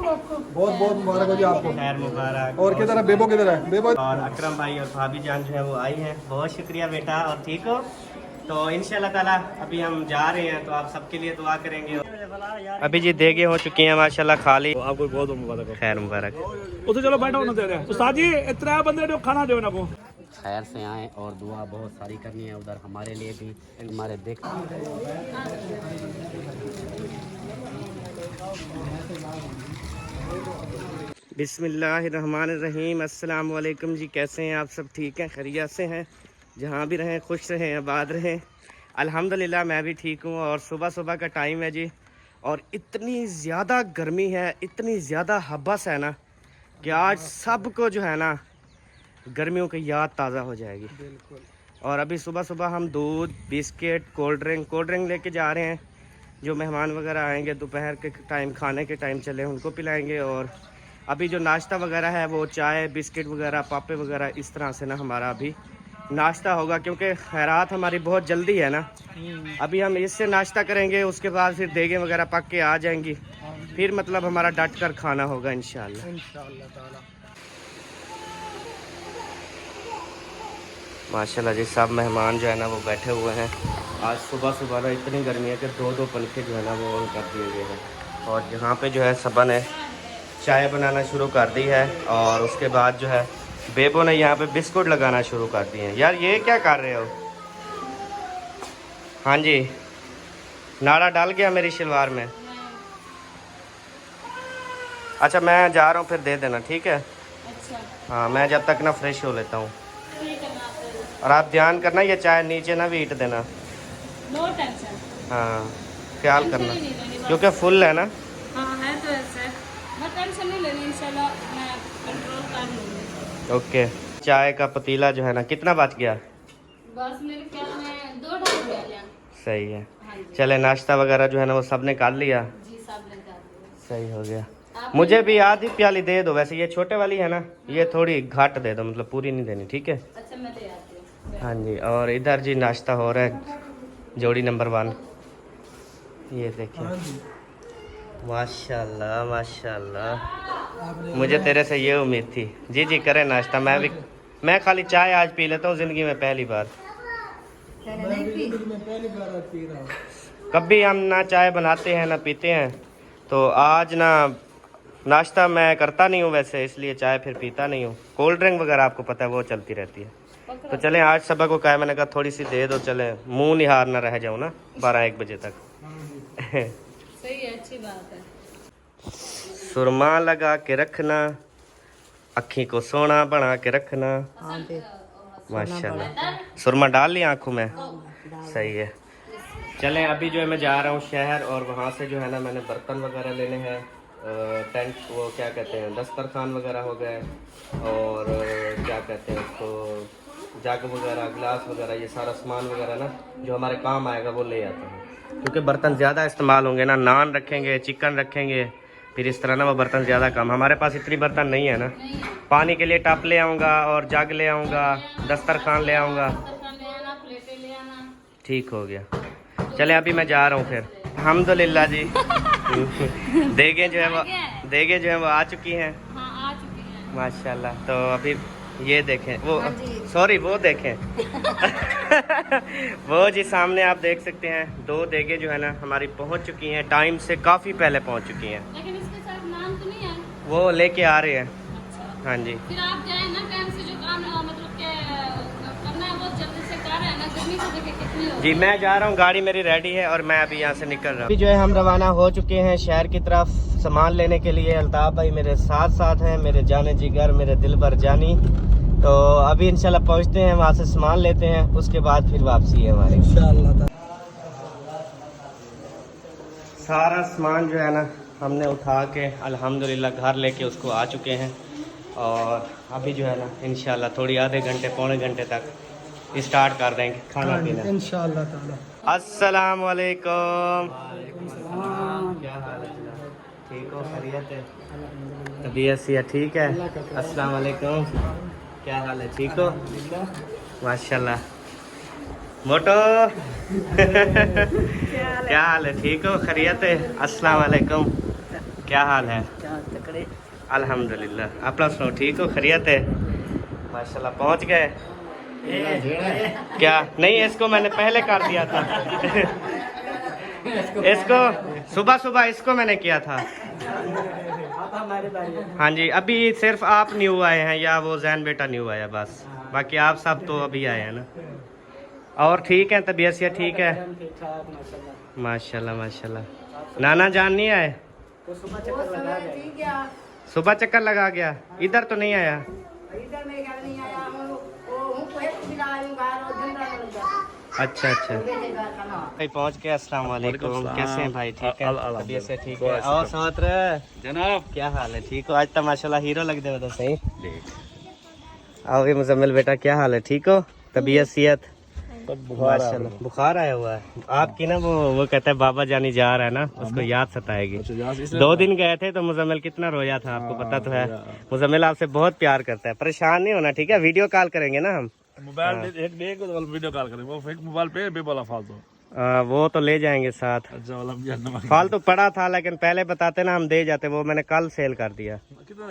बहुत बहुत मुबारक हो जी आपको। खैर मुबारक। और किधर है बेबो, किधर है बेबो? और अकरम भाई और भाभी जान जो है वो आई हैं। बहुत शुक्रिया बेटा। और ठीक हो? तो इंशाल्लाह ताला अभी हम जा रहे हैं, तो आप सबके लिए दुआ करेंगे। अभी जी देगे हो चुकी हैं माशाल्लाह खाली। तो आपको बहुत मुबारक हो। खैर मुबारक। उसे चलो बैठो ना दे रहे उस्ताद जी, इतना बंदे जो खाना दो ना को खैर से आए और दुआ बहुत सारी करनी है उधर हमारे लिए भी, हमारे देख। बिस्मिल्लाहिर्रहमानिर्रहीम। अस्सलाम वालेकुम जी, कैसे हैं आप सब? ठीक हैं, खैरियत से हैं? जहाँ भी रहें खुश रहें, आबाद रहें। अल्हम्दुलिल्लाह मैं भी ठीक हूँ। और सुबह सुबह का टाइम है जी, और इतनी ज़्यादा गर्मी है, इतनी ज़्यादा हब्बस है ना कि आज सबको जो है ना गर्मियों की याद ताज़ा हो जाएगी। बिल्कुल। और अभी सुबह सुबह हम दूध, बिस्किट, कोल्ड ड्रिंक लेके जा रहे हैं। जो मेहमान वगैरह आएंगे दोपहर के टाइम, खाने के टाइम चले, उनको पिलाएंगे। और अभी जो नाश्ता वगैरह है वो चाय, बिस्किट वगैरह, पापे वगैरह, इस तरह से ना हमारा अभी नाश्ता होगा, क्योंकि खैरात हमारी बहुत जल्दी है ना। अभी हम इससे नाश्ता करेंगे, उसके बाद फिर देगे वगैरह पक के आ जाएंगी, फिर मतलब हमारा डट कर खाना होगा इंशाल्लाह। माशाल्लाह जी, सब मेहमान जो है ना वो बैठे हुए हैं। आज सुबह सुबह ना इतनी गर्मी है कि दो पंखे जो है ना वो ऑन कर दिए गए हैं। और यहाँ पे जो है सबा ने चाय बनाना शुरू कर दी है, और उसके बाद जो है बेबो ने यहाँ पे बिस्कुट लगाना शुरू कर दिए हैं। यार ये क्या कर रहे हो? हाँ जी, नाड़ा डाल गया मेरी शलवार में। अच्छा मैं जा रहा हूँ, फिर दे देना, ठीक है? अच्छा। हाँ, मैं जब तक ना फ्रेश हो लेता हूँ। और आप ध्यान करना ये चाय नीचे ना भी ईट देना। No tension. हाँ ख्याल करना, क्योंकि फुल है ना। हाँ है तो ऐसे, मैं टेंशन नहीं लेनी, इंशाल्लाह मैं कंट्रोल कर लूँगी। ओके। चाय का पतीला जो है ना कितना बच गया? बस मेरे ख्याल में 2-2.5 गया। सही है। हाँ जी। चले नाश्ता वगैरह जो है ना वो सब ने कर लिया। जी सब ने कर दिया। सही हो गया। मुझे भी आधी प्याली दे दो, वैसे ये छोटे वाली है ना, ये थोड़ी घाट दे दो, मतलब पूरी नहीं देनी, ठीक है? अच्छा मैं ले आती हूँ। हाँ जी। और इधर जी नाश्ता हो रहा है, जोड़ी नंबर 1। ये देखिए, माशाल्लाह माशाल्लाह, मुझे तेरे से ये उम्मीद थी। जी जी करें नाश्ता। मैं खाली चाय आज पी लेता हूँ ज़िंदगी में पहली बार। कभी हम ना चाय बनाते हैं ना पीते हैं, तो आज ना नाश्ता मैं करता नहीं हूँ वैसे, इसलिए चाय फिर पीता नहीं हूँ। कोल्ड ड्रिंक वगैरह आपको पता है वो चलती रहती है। तो चलें आज सबा को कहा, मैंने कहा थोड़ी सी दे दो, चलें मुंह निहार ना रह जाऊँ ना 12-1 बजे तक। सही है, अच्छी बात है। सुरमा लगा के रखना, अखी को सोना बना के रखना। माशाल्लाह, सुरमा डाल लिया आँखों में। सही है। चलें अभी जो है मैं जा रहा हूँ शहर, और वहाँ से जो है ना मैंने बर्तन वगैरह लेने हैं। टेंट, वो क्या कहते हैं, दस्तरखान वगैरह हो गए, और क्या कहते हैं उसको, जग वगैरह, गिलास वगैरह, ये सारा सामान वगैरह ना जो हमारे काम आएगा वो ले आते हैं। क्योंकि बर्तन ज़्यादा इस्तेमाल होंगे ना, नान रखेंगे, चिकन रखेंगे, फिर इस तरह ना वो बर्तन ज़्यादा कम। हमारे पास इतनी बर्तन नहीं है ना। पानी के लिए टप ले आऊँगा, और जग ले आऊँगा, दस्तरखान ले आऊँगा। ठीक हो गया। चले अभी मैं जा रहा हूँ फिर। अल्हम्दुलिल्लाह जी। देगे जो है वो आ चुकी हैं। हाँ आ चुकी हैं माशाल्लाह। तो अभी ये देखें, वो सॉरी वो देखें। वो जी सामने आप देख सकते हैं, 2 देगे जो है ना हमारी पहुंच चुकी हैं, टाइम से काफ़ी पहले पहुंच चुकी हैं। लेकिन इसके साथ नाम तो नहीं है। वो लेके आ रहे हैं। अच्छा। हाँ जी। फिर आप जाए ना टाइम से, जो काम मतलब के करना है वो जल्दी से कर रहे हैं ना, गर्मी से देखिए कितनी हो। जी मैं जा रहा हूँ, गाड़ी मेरी रेडी है, और मैं अभी यहाँ से निकल रहा हूँ। अभी जो है हम रवाना हो चुके हैं शहर की तरफ सामान लेने के लिए। अल्ताफ भाई मेरे साथ हैं, मेरे जाने जिगर, मेरे दिल भर जानी। तो अभी इंशाल्लाह पहुँचते हैं, वहाँ से सामान लेते हैं, उसके बाद फिर वापसी है हमारी इंशाल्लाह। सारा सामान जो है ना हमने उठा के अल्हम्दुलिल्लाह घर लेके उसको आ चुके हैं। और अभी जो है ना इंशाल्लाह थोड़ी आधे घंटे पौने घंटे तक स्टार्ट कर देंगे खाना पीना इंशाल्लाह ताला। अस्सलाम वालेकुम। क्या हाल है? ठीक हो? खैरियत है? तबीयत सी ठीक है? अस्सलाम वालेकुम। क्या हाल है? ठीक हो? माशाल्लाह। मोटो। क्या हाल है? ठीक हो? खैरियत है? अस्सलाम वालेकुम। क्या हाल है? अल्हम्दुलिल्लाह। अपना सुनो, ठीक हो, खैरियत है? माशाल्लाह पहुंच गए। क्या नहीं, इसको मैंने पहले कर दिया था। इसको सुबह सुबह इसको मैंने किया था। हाँ जी, अभी सिर्फ आप न्यू आए हैं या वो जैन बेटा न्यू आया बस, बाकी आप सब तो अभी आए हैं ना। और ठीक है, तबीयत से ठीक है? माशाल्लाह माशाल्लाह। नाना जान नहीं आए? सुबह चक्कर लगा गया, इधर तो नहीं आया? अच्छा अच्छा भाई, पहुंच गए। अस्सलाम वालेकुम, कैसे हैं भाई? ठीक है, तबीयत से ठीक है? और साथ जनाब क्या हाल है? ठीक हो? आज तो माशाल्लाह हीरो लग दे तो सही। आओ ये मुजम्मिल बेटा, क्या हाल है? ठीक हो? तबीयत सेहत? माशाल्लाह बुखार आया हुआ है आपकी ना। वो कहता है बाबा जानी जा रहा है ना, उसको याद सताएगी। 2 दिन गए थे तो मुजम्मिल कितना रोया था, आपको पता तो है। मुजम्मिल आपसे बहुत प्यार करता है, परेशान नहीं होना, ठीक है? वीडियो कॉल करेंगे ना हम। मोबाइल वीडियो कॉल करें, वो फेक मोबाइल पे बेबोला फालतू। वो तो ले जाएंगे साथ। अच्छा, फालतू पड़ा था, लेकिन पहले बताते ना, हम दे जाते। वो मैंने कल सेल कर दिया। कितना?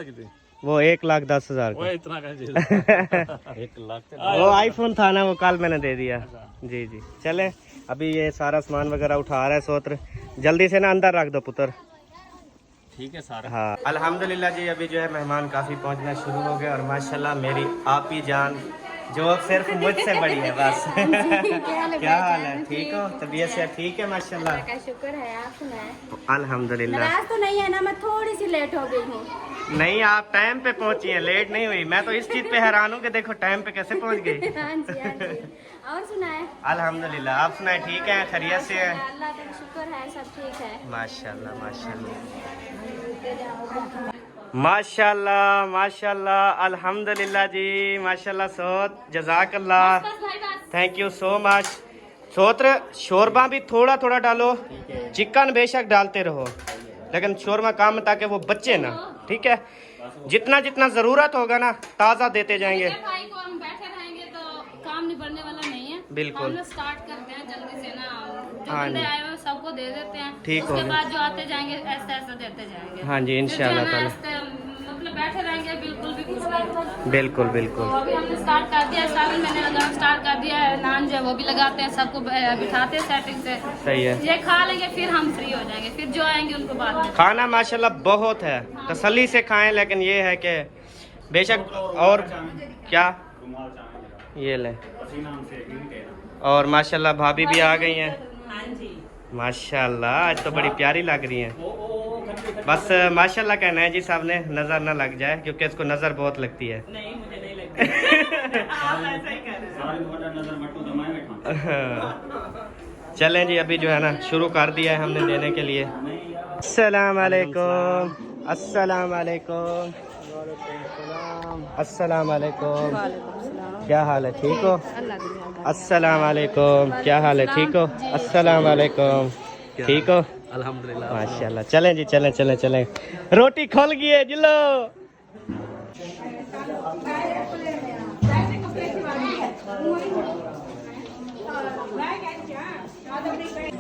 वो 1,10,000 का। इतना 1 लाख वो आईफोन था ना, वो कल मैंने दे दिया। जी जी, चले अभी ये सारा सामान वगैरह उठा रहा है सोत्र, जल्दी से ना अंदर रख दो पुत्र। ठीक है सारा। हाँ अल्हम्दुलिल्लाह जी, अभी जो है मेहमान काफ़ी पहुंचना शुरू हो गए और माशाल्लाह मेरी आपी जान जो सिर्फ मुझसे बड़ी है बस। क्या हाल है? ठीक हो? तबीयत से ठीक है? माशाल्लाह का शुक्र है, आप सुनाएं? अल्हम्दुलिल्लाह। नाराज तो नहीं है ना? मैं थोड़ी सी लेट हो गई हूँ। नहीं, आप टाइम पे पहुंची हैं, लेट नहीं हुई। मैं तो इस चीज पे हैरान हूँ कि देखो टाइम पे कैसे पहुंच गई। हाँ जी, हाँ जी। और सुनाएं? अल्हम्दुलिल्लाह, आप सुनाए? ठीक है, खैरियत से हैं? अल्लाह का शुक्र है, सब ठीक है। माशाल्लाह माशाल्लाह माशाल्लाह माशाल्लाह, अल्हम्दुलिल्लाह जी, माशाल्लाह। सोत जज़ाकल्लाह, थैंक यू सो मच। सोत्र शोरबा भी थोड़ा थोड़ा डालो, चिकन बेशक डालते रहो, लेकिन शोरमा कम, ताकि वो बच्चे ना, ठीक है? जितना जितना ज़रूरत होगा ना ताज़ा देते जाएंगे। भाई को हम बैठे रहेंगे तो काम निबड़ने वाला नहीं है। बिल्कुल। हम स्टार्ट करते हैं जल्दी से ना, जो हाँ बंदे जी। आए हुए सबको दे देते हैं। ठीक उसके होगा। बाद जो आते जाएंगे ऐसा ऐसा देते जाएंगे। हाँ जी, इंशाल्लाह ताला। मतलब बैठे रहेंगे बिल्कुल भी कुछ नहीं। बिल्कुल तो बिल्कुल। अभी हमने स्टार्ट कर दिया है, सावन मैंने लगाना स्टार्ट कर दिया है। नान जो है वो भी लगाते हैं, सबको बिठाते हैं सेटिंग से। सही है। ये खा लेंगे फिर हम फ्री हो जाएंगे, फिर जो आएंगे उनको बाद में। खाना माशाल्लाह बहुत है, तसल्ली से खाएं, लेकिन ये है कि बेशक। और क्या ये ले, और माशाल्लाह भाभी भी आ गई हैं। माशाल्लाह आज तो बड़ी प्यारी लग रही हैं। बस माशाल्लाह कहना है जी साहब ने, नजर ना लग जाए, क्योंकि इसको नजर बहुत लगती है। नहीं मुझे नहीं लगता। आप ऐसा ही कर रहे हो। चलें जी, अभी जो है ना शुरू कर दिया है हमने देने के लिए। अस्सलाम वालेकुम, अस्सलाम वालेकुम, अस्सलाम वालेकुम। क्या हाल है? ठीक हो? अस्सलाम वालेकुम, क्या हाल है? ठीक हो? अस्सलाम वालेकुम, ठीक हो? अल्हम्दुलिल्लाह माशाल्लाह। चलें जी, चलें चलें चलें, रोटी खोल गई है जिलो।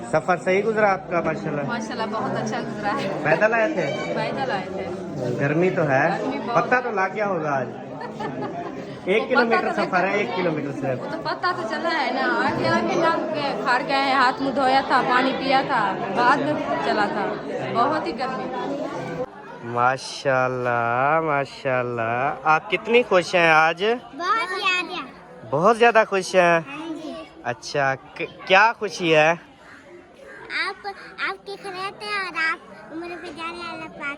सफर सही गुजरा आपका? माशाल्लाह माशाल्लाह बहुत अच्छा गुजरा है। पैदल आए थे? पैदल आए थे। गर्मी तो है, गर्मी बहुत पता तो लग गया होगा आज। 1 किलोमीटर सफर है, 1 किलोमीटर सिर्फ। तो पता तो चला है ना, आके आके नाम के खार गए, हाथ मुँह धोया था, पानी पिया था, बाद में चला था। बहुत ही गर्मी। माशाल्लाह माशाल्लाह। आप कितनी खुश हैं आज? बहुत ज्यादा खुश हैं। अच्छा, क्या खुशी है? आपके खैरियत है और आप उम्र पे जाने, अल्लाह पाक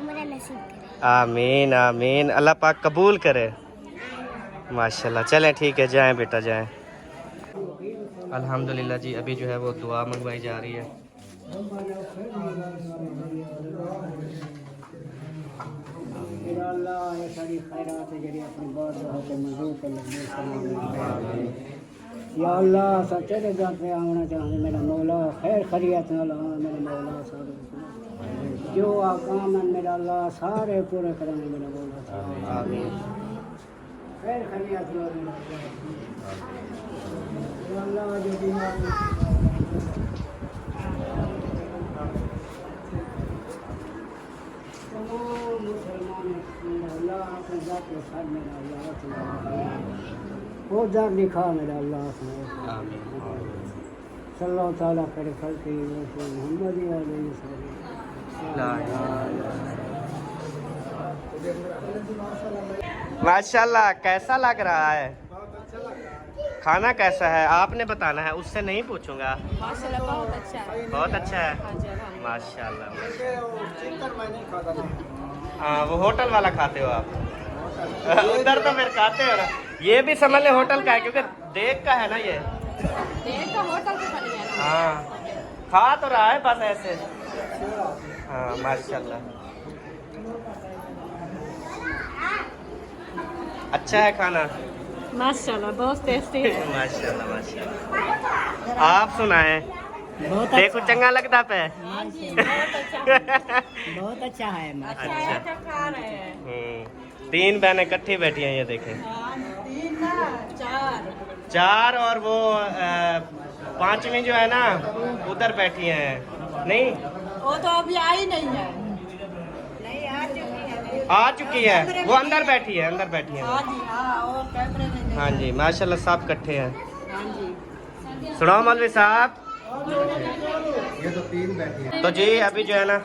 उम्र नसीब करे। आमीन आमीन, अल्लाह पाक कबूल करे। माशाल्लाह। चलें ठीक है, जाएं बेटा जाएं। अल्हम्दुलिल्लाह जी, अभी जो है वो दुआ मंगवाई जा रही है। या अल्लाह सच्चे दे दर पे आना चाहते मेरा मौला, खैर खैरियत नाल आना मेरा मौला, सारे जो आकाम है मेरा अल्लाह सारे पूरे कराने मेरा मौला। आमीन। खैर खैरियत नाल या अल्लाह जो बीमार मुसलमान मेरा अल्लाह अपने जात के साथ मेरा अल्लाह वो जात दिखा मेरा अल्लाह सल्लल्लाहु ताला करे फल के मोहम्मद माशाल्लाह कैसा लग रहा है? खाना कैसा है आपने बताना है, उससे नहीं पूछूंगा। माशाल्लाह बहुत अच्छा है। बहुत अच्छा है माशाल्लाह। हाँ वो होटल वाला खाते हो आप? उधर तो फिर खाते हो ना। ये भी समझ ले होटल का है क्योंकि देख का है ना ये। देख का होटल से बन गया ना। हाँ खा तो रहा है बस ऐसे। हाँ माशाल्लाह अच्छा है खाना। माशाल्लाह बहुत टेस्टी है। माशाल्लाह माशाल्लाह। आप सुनाएं देखो चंगा लगता पे। बहुत अच्छा है अच्छा तीन बहनें इकट्ठी बैठी हैं ये देखें। चार और वो पांचवी जो है ना उधर बैठी हैं। नहीं वो तो अभी आई नहीं है। आ चुकी है वो अंदर बैठी है अंदर बैठी है। हाँ जी माशाल्लाह सब इकट्ठे हैं। सुनो मौलवी साहब। ये तो 3 बैठी है। तो जी अभी जो है ना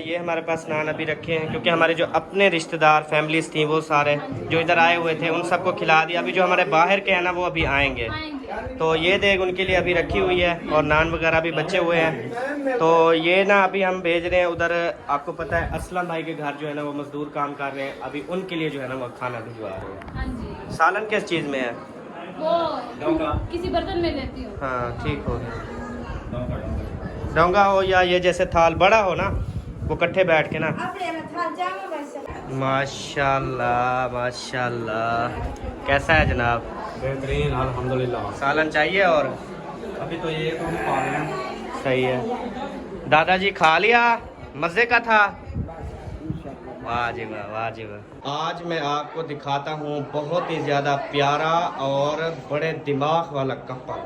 ये हमारे पास नान अभी रखे हैं क्योंकि हमारे जो अपने रिश्तेदार फैमिलीज थी वो सारे जो इधर आए हुए थे उन सबको खिला दिया। अभी जो हमारे बाहर के हैं ना वो अभी आएंगे तो ये देख उनके लिए अभी रखी हुई है और नान वगैरह भी बचे हुए हैं। तो ये ना अभी हम भेज रहे हैं उधर। आपको पता है असलम भाई के घर जो है ना वो मजदूर काम कर रहे हैं। अभी उनके लिए जो है ना वो खाना भिजवा रहे हैं। हाँ जी सालन किस चीज़ में है? वो किसी बर्तन में देती हूँ। हाँ ठीक हो गया। डोंगा हो या ये जैसे थाल बड़ा हो ना वो इकट्ठे बैठ के ना। माशाल्लाह माशाल्लाह कैसा है जनाब? बेहतरीन अल्हम्दुलिल्लाह। सालन चाहिए और अभी तो ये तो हम खा रहे हैं। सही है। दादाजी खा लिया मज़े का था। वाह जी वाह वाह जी वाह। आज मैं आपको दिखाता हूँ बहुत ही ज़्यादा प्यारा और बड़े दिमाग वाला कपल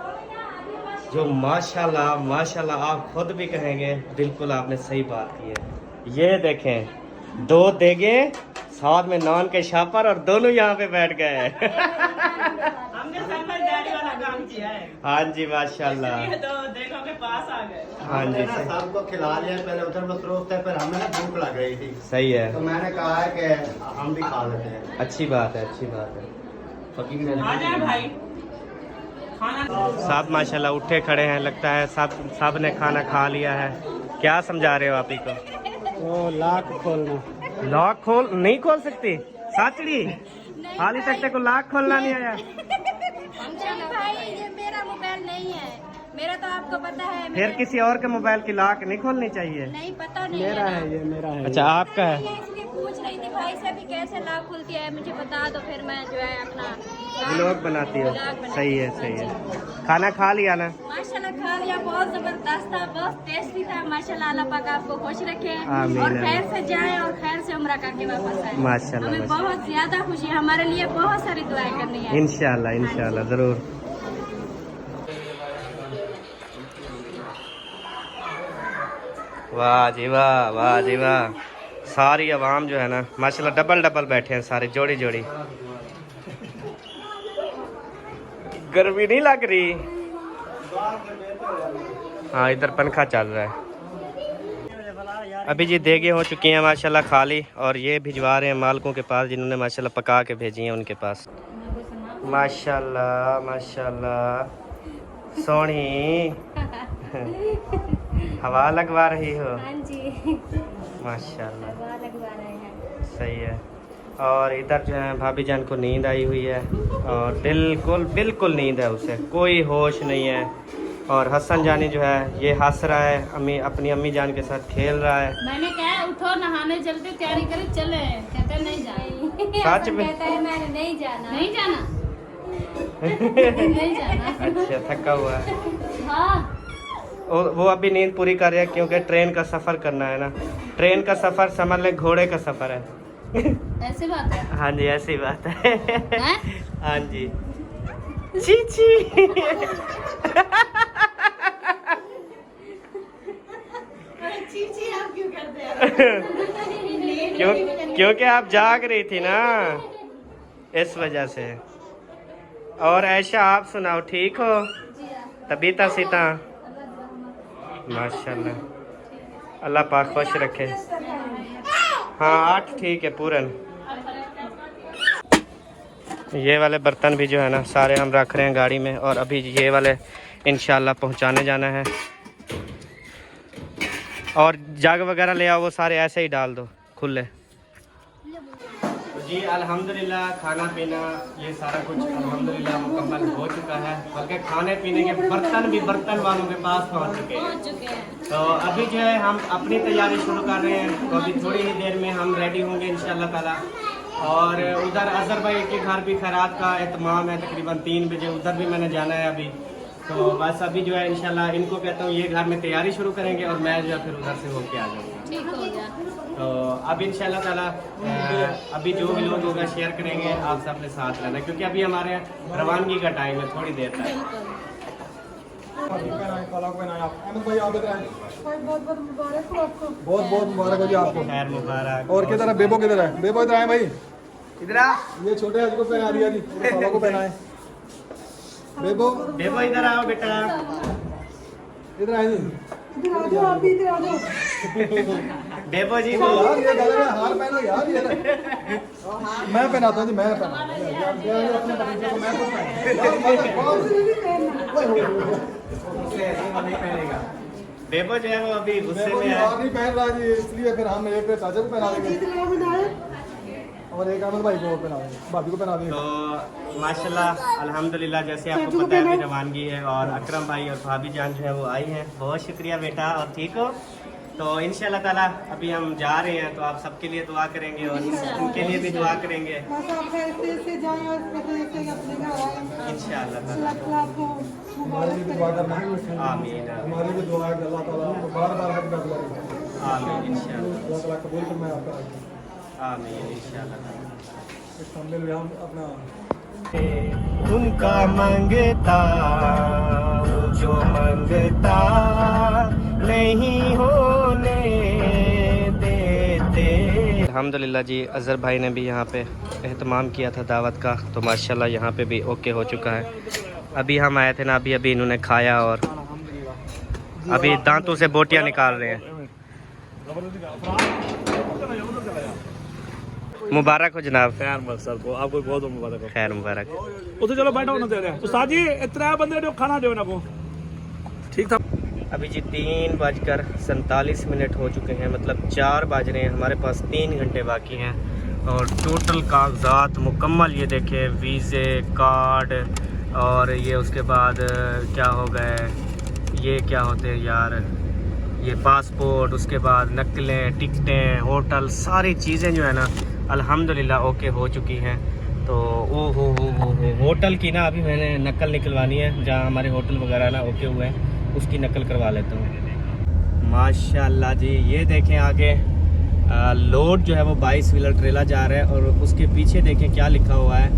जो माशाल्लाह माशाल्लाह आप खुद भी कहेंगे बिल्कुल आपने सही बात की है। ये देखें 2 देगे साथ में नान के शापर और दोनों यहाँ पे बैठ गए हैं। हमने समझदारी वाला काम किया है। हाँ जी माशाल्लाह। ये तो देखो के पास आ गए। हाँ जी सबको खिला लिया। पहले उधर मसरूफ थे फिर हमें ना भूख लग रही थी सही है। तो मैंने कहा है कि हम भी खा लेते हैं। अच्छी बात है अच्छी बात है। आ जाए भाई खाना। सब माशाल्लाह उठे खड़े हैं लगता है सब ने खाना खा लिया है। क्या समझा रहे हो आप ही को? वो लाख खोलना लॉक खोल नहीं खोल सकती साचड़ी हाली तक को लॉक खोलना नहीं आया। भाई ये मेरा मोबाइल नहीं है। मेरा तो आपको पता है। फिर किसी और के मोबाइल की लॉक नहीं खोलनी चाहिए। नहीं पता नहीं मेरा है ये मेरा है। अच्छा आपका है। इसलिए पूछ रही थी भाई से भी कैसे लॉक खुलती है मुझे बता दो फिर मैं जो है अपना व्लॉग बनाती हो। व्लॉग बनाती सही है हूँ। सही है। खाना खा लिया ना? माशाल्लाह खा लिया बहुत जबरदस्त था बहुत टेस्टी था। माशाल्लाह अल्लाह पाक आपको खुश रखे आमीन, और आमीन। खैर से जाए और खैर से उम्रा करके वापस आए। माशाल्लाह हमें माशाल्लाह। बहुत ज्यादा खुशी है। हमारे लिए बहुत सारी दुआएं करनी है। इंशाल्लाह इंशाल्लाह जरूर। वाह जी वाह वाह जी वाह। सारी आवाम जो है ना माशाल्लाह डबल डबल बैठे हैं सारे जोड़ी जोड़ी। गर्मी नहीं लग रही? हाँ इधर पंखा चल रहा है। अभी जी देगे हो चुकी हैं माशाल्लाह खाली और ये भिजवा रहे हैं मालकों के पास जिन्होंने माशाल्लाह पका के भेजी हैं उनके पास। माशाल्लाह माशाल्लाह सोनी हवा लगवा रही हो? हाँ जी माशाल्लाह हवा लगवा रहे हैं। सही है। और इधर जो है भाभी जान को नींद आई हुई है और बिल्कुल बिल्कुल नींद है उसे कोई होश नहीं है। और हसन जानी जो है ये हंस रहा है अपनी अम्मी जान के साथ खेल रहा है। मैंने कहा उठो नहाने चलते तैयारी करे चले कहते नहीं जाए। सच में? कहता है मैंने नहीं जाना। नहीं जाना नहीं जाना। अच्छा थका हुआ है। हाँ वो अभी नींद पूरी कर रहे हैं क्योंकि ट्रेन का सफ़र करना है ना। ट्रेन का सफ़र समझ ले घोड़े का सफ़र है। ऐसी बात है। हाँ जी ऐसी बात है। हैं? हाँ जी ची ची। चीची आपकी क्योंकि आप जाग रही थी ना, इस वजह से। और ऐशा आप सुनाओ, ठीक हो? तबीयत सीता माशाल्लाह, अल्लाह पाक खुश रखे। हाँ 8 ठीक है पूरन। ये वाले बर्तन भी जो है ना सारे हम रख रहे हैं गाड़ी में, और अभी ये वाले इंशाल्लाह पहुंचाने जाना है। और जग वगैरह ले आओ, वो सारे ऐसे ही डाल दो खुले। जी अल्हम्दुलिल्लाह खाना पीना ये सारा कुछ अल्हम्दुलिल्लाह मुकम्मल हो चुका है, बल्कि खाने पीने के बर्तन भी बर्तन वालों के पास पहुंच चुके हैं। तो अभी जो है हम अपनी तैयारी शुरू कर रहे हैं, तो अभी थोड़ी ही देर में हम रेडी होंगे इंशाल्लाह ताला। और उधर अजहर भाई के घर भी खैरात का एहतमाम है, तकरीबन 3 बजे उधर भी मैंने जाना है अभी। तो बस अभी जो है इंशाल्लाह इनको कहता हूँ ये घर में तैयारी शुरू करेंगे, और मैं जो है फिर उधर से होके आ जाऊँगा। ठीक हो गया। तो अब इंशाल्लाह ताला अभी जो भी लोग होगा शेयर करेंगे, आप सब अपने साथ रहना, क्योंकि अभी हमारे रवानगी का टाइम है, थोड़ी देर तक। बहुत बहुत मुबारक हो जी आपको। खैर मुबारक। और किधर है बेबो? किधर है बेबो? इधर आए भाई, इधर आ। ये छोटे आज को पहना दिया जी, सालों को पहनाए। बेबो देखो इधर आओ बेटा, इधर आए जी। बेबो जी को यार ये गले में हार पहनो यार, ये मैं पहनाता हूँ जी, मैं पहना अपने भतीजे को, मैं बेबो जो है वो अभी गुस्से में है। नहीं पहन रहा जी, इसलिए फिर हम एक चाचा को पहना देंगे और एक अहमद भाई को पहना देंगे, भाभी को पहना देंगे। तो माशाल्लाह अल्हम्दुलिल्लाह जैसे आपको पता है अभी रवानगी है, और अकरम भाई और भाभी जान जो है वो आई हैं। बहुत शुक्रिया बेटा, और ठीक हो? तो इंशाल्लाह ताला अभी हम जा रहे हैं, तो आप सबके लिए दुआ करेंगे और उनके लिए भी दुआ करेंगे इंशाल्लाह ताला। हमारे लिए भी दुआ करना है, आमीन हमारी भी दुआ है कि अल्लाह ताला आपको बार-बार हक में दुआ करे। आमीन इंशाल्लाह, अल्लाह ताला कबूल फरमाए आपका। आमीन इंशाल्लाह। इस हमले में हम अपना उनका मंगता जो मंगता नहीं होने देते। अल्हम्दुलिल्लाह जी अज़हर भाई ने भी यहाँ पे एहतमाम किया था दावत का, तो माशाल्लाह यहाँ पे भी ओके हो चुका है। अभी हम आए थे ना, अभी इन्होंने खाया और अभी दांतों से बोटियाँ निकाल रहे हैं। मुबारक हो जनाब। खैर सर को आपको बहुत मुबारक हो। खैर मुबारक। उधर चलो बैठो ना तेरे उस्ताद जी, इतना बंदे जो खाना दो ना को ठीक था। अभी जी 3:47 हो चुके हैं, मतलब 4 बज रहे हैं, हमारे पास 3 घंटे बाकी हैं। और टोटल कागजात मुकम्मल, ये देखें वीज़े कार्ड, और ये उसके बाद क्या हो गए, ये क्या होते हैं यार, ये पासपोर्ट, उसके बाद नकलें, टिकटें, होटल, सारी चीज़ें जो है ना अल्हम्दुलिल्लाह ओके हो चुकी हैं। तो ओ हो होटल की ना अभी मैंने नकल निकलवानी है, जहाँ हमारे होटल वगैरह ना ओके हुए हैं उसकी नकल करवा लेता हूँ। माशाल्लाह जी ये देखें आगे लोड जो है वो 22 व्हीलर ट्रेला जा रहा है, और उसके पीछे देखें क्या लिखा हुआ है,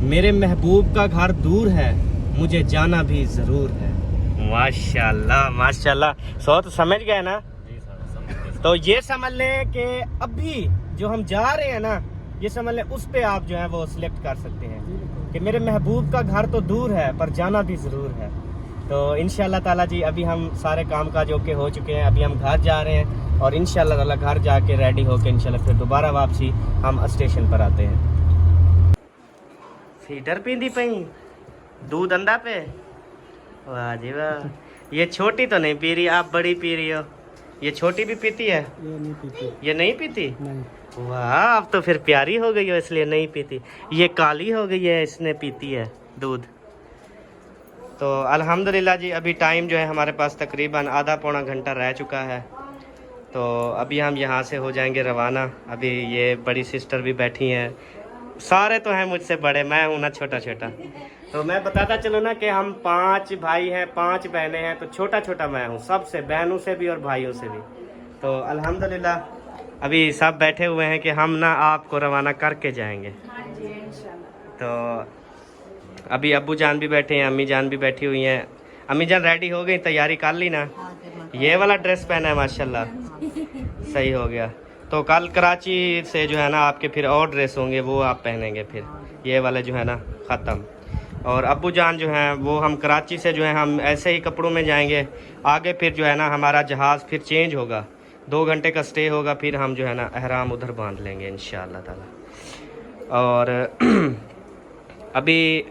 मेरे महबूब का घर दूर है, मुझे जाना भी ज़रूर है। माशाल्लाह माशाल्लाह। सो तो समझ गए ना? तो ये समझ लें कि अभी जो हम जा रहे हैं ना, ये समझ लें उस पे आप जो है वो सिलेक्ट कर सकते हैं कि मेरे महबूब का घर तो दूर है पर जाना भी ज़रूर है। तो इंशाल्लाह ताला जी अभी हम सारे काम काज ओके हो चुके हैं, अभी हम घर जा रहे हैं, और इंशाल्लाह ताला घर जाके रेडी होके इंशाल्लाह फिर दोबारा वापसी हम स्टेशन पर आते हैं। फीडर पींदी पई दूध अंडा पे, वाह जी वाह। ये छोटी तो नहीं पी रही, आप बड़ी पी रही हो। ये छोटी भी पीती है? ये नहीं पीती। ये नहीं पीती? नहीं। वाह, अब तो फिर प्यारी हो गई हो इसलिए नहीं पीती। ये काली हो गई है, इसने पीती है दूध। तो अल्हम्दुलिल्लाह जी अभी टाइम जो है हमारे पास तकरीबन आधा पौना घंटा रह चुका है। तो अभी हम यहाँ से हो जाएंगे रवाना। अभी ये बड़ी सिस्टर भी बैठी हैं, सारे तो हैं मुझसे बड़े, मैं हूँ ना छोटा छोटा। तो मैं बताता चलूँ ना कि हम 5 भाई हैं, 5 बहनें हैं, तो छोटा छोटा मैं हूँ सबसे, बहनों से भी और भाइयों से भी। तो अल्हम्दुलिल्लाह अभी सब बैठे हुए हैं कि हम ना आपको रवाना करके जाएंगे। तो अभी अब्बू जान भी बैठे हैं, अम्मी जान भी बैठी हुई हैं। अम्मी जान रेडी हो गई, तैयारी कर ली ना? ये वाला ड्रेस पहना है माशाल्लाह, सही हो गया। तो कल कराची से जो है ना आपके फिर और ड्रेस होंगे, वो आप पहनेंगे फिर। ये वाले जो है ना ख़त्म। और अब्बू जान जो हैं वो हम कराची से जो है हम ऐसे ही कपड़ों में जाएंगे। आगे फिर जो है ना हमारा जहाज़ फिर चेंज होगा, 2 घंटे का स्टे होगा, फिर हम जो है ना एहराम उधर बांध लेंगे इंशाअल्लाह ताला। और अभी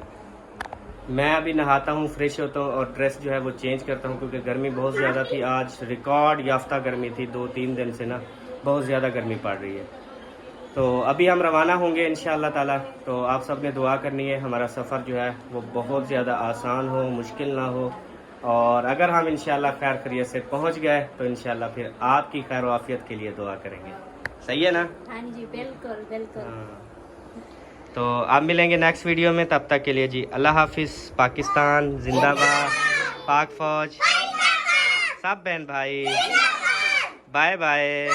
मैं अभी नहाता हूँ, फ्रेश होता हूँ और ड्रेस जो है वो चेंज करता हूँ, क्योंकि गर्मी बहुत ज़्यादा थी। आज रिकॉर्ड याफ्ता गर्मी थी, 2-3 दिन से ना बहुत ज़्यादा गर्मी पड़ रही है। तो अभी हम रवाना होंगे इंशाअल्लाह ताला। तो आप सब ने दुआ करनी है हमारा सफ़र जो है वो बहुत ज़्यादा आसान हो, मुश्किल ना हो। और अगर हम इंशाअल्लाह खैर खैरियत से पहुँच गए तो इंशाअल्लाह फिर आपकी खैर आफियत के लिए दुआ करेंगे। सही है ना? हाँ जी, बिल्कुल बिल्कुल। हाँ। तो आप मिलेंगे नेक्स्ट वीडियो में, तब तक के लिए जी अल्लाह हाफिज़। पाकिस्तान जिंदाबाद, पाक फौज, सब बहन भाई, बाय बाय।